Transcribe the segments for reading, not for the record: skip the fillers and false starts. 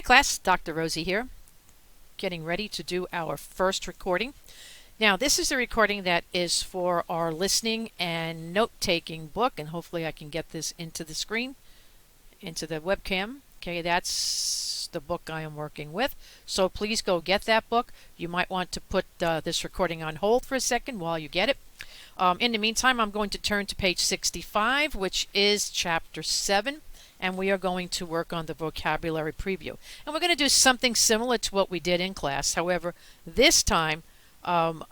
class, Dr. Rosie here, getting ready to do our first recording. Now, this is a recording that is for our listening and note-taking book, and hopefully I can get this into the screen, into the webcam. Okay, that's the book I am working with. So please go get that book. You might want to put this recording on hold for a second while you get it. In the meantime, I'm going to turn to page 65, which is chapter 7. And we are going to work on the vocabulary preview. And we're going to do something similar to what we did in class. However, this time I'll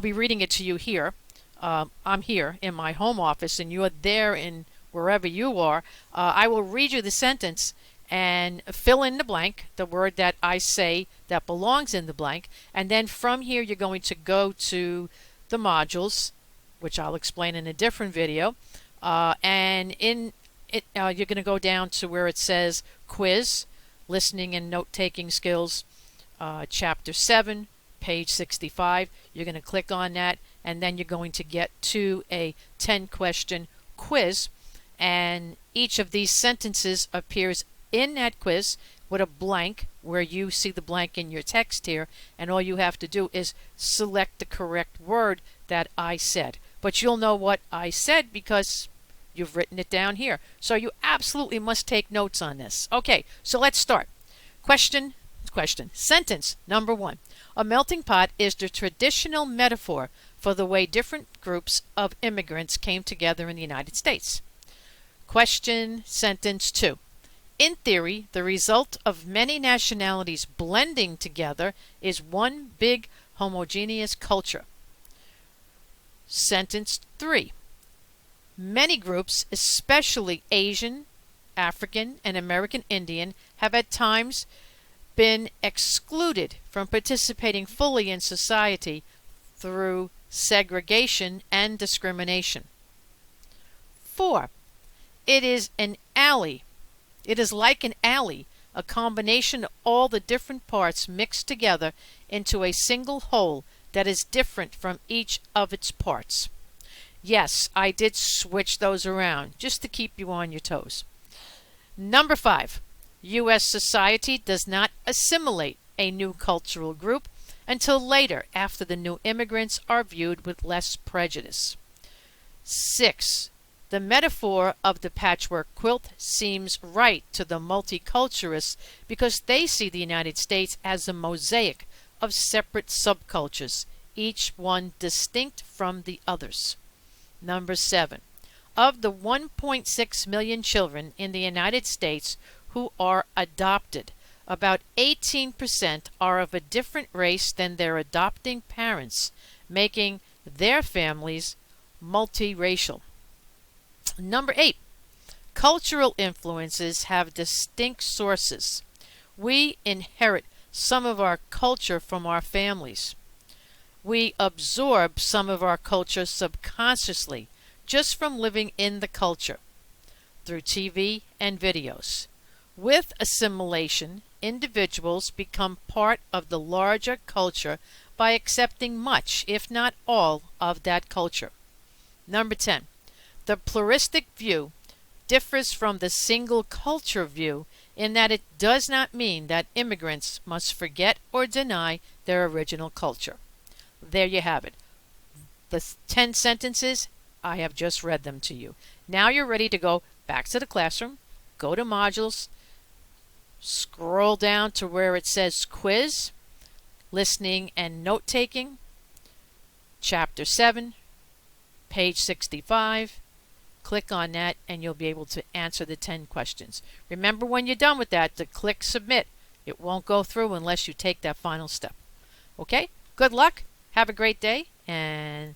be reading it to you here. I'm here in my home office and you're there in wherever you are. I will read you the sentence and fill in the blank, the word that I say that belongs in the blank. And then from here you're going to go to the modules, which I'll explain in a different video. You're going to go down to where it says quiz, listening and note-taking skills, chapter 7, page 65. You're going to click on that, and then you're going to get to a 10-question quiz, and each of these sentences appears in that quiz with a blank where you see the blank in your text here, and all you have to do is select the correct word that I said. But you'll know what I said because you've written it down here. So you absolutely must take notes on this. Okay, so let's start. Question. Sentence number 1. A melting pot is the traditional metaphor for the way different groups of immigrants came together in the United States. Question. Sentence 2. In theory, the result of many nationalities blending together is one big homogeneous culture. Sentence 3. Many groups, especially Asian, African, and American Indian, have at times been excluded from participating fully in society through segregation and discrimination. 4. It is like an alley, a combination of all the different parts mixed together into a single whole that is different from each of its parts. Yes, I did switch those around just to keep you on your toes. Number 5. U.S. society does not assimilate a new cultural group until later, after the new immigrants are viewed with less prejudice. 6. The metaphor of the patchwork quilt seems right to the multiculturalists because they see the United States as a mosaic of separate subcultures, each one distinct from the others. Number 7. Of the 1.6 million children in the United States who are adopted, about 18% are of a different race than their adopting parents, making their families multiracial. Number 8. Cultural influences have distinct sources. We inherit some of our culture from our families. We absorb some of our culture subconsciously, just from living in the culture, through TV and videos. With assimilation, individuals become part of the larger culture by accepting much, if not all, of that culture. Number 10. The pluralistic view differs from the single culture view in that it does not mean that immigrants must forget or deny their original culture. There you have it. The 10 sentences, I have just read them to you. Now you're ready to go back to the classroom, go to modules, scroll down to where it says quiz, listening and note-taking, chapter 7, page 65. Click on that and you'll be able to answer the 10 questions. Remember when you're done with that to click submit. It won't go through unless you take that final step. Okay? Good luck. Have a great day and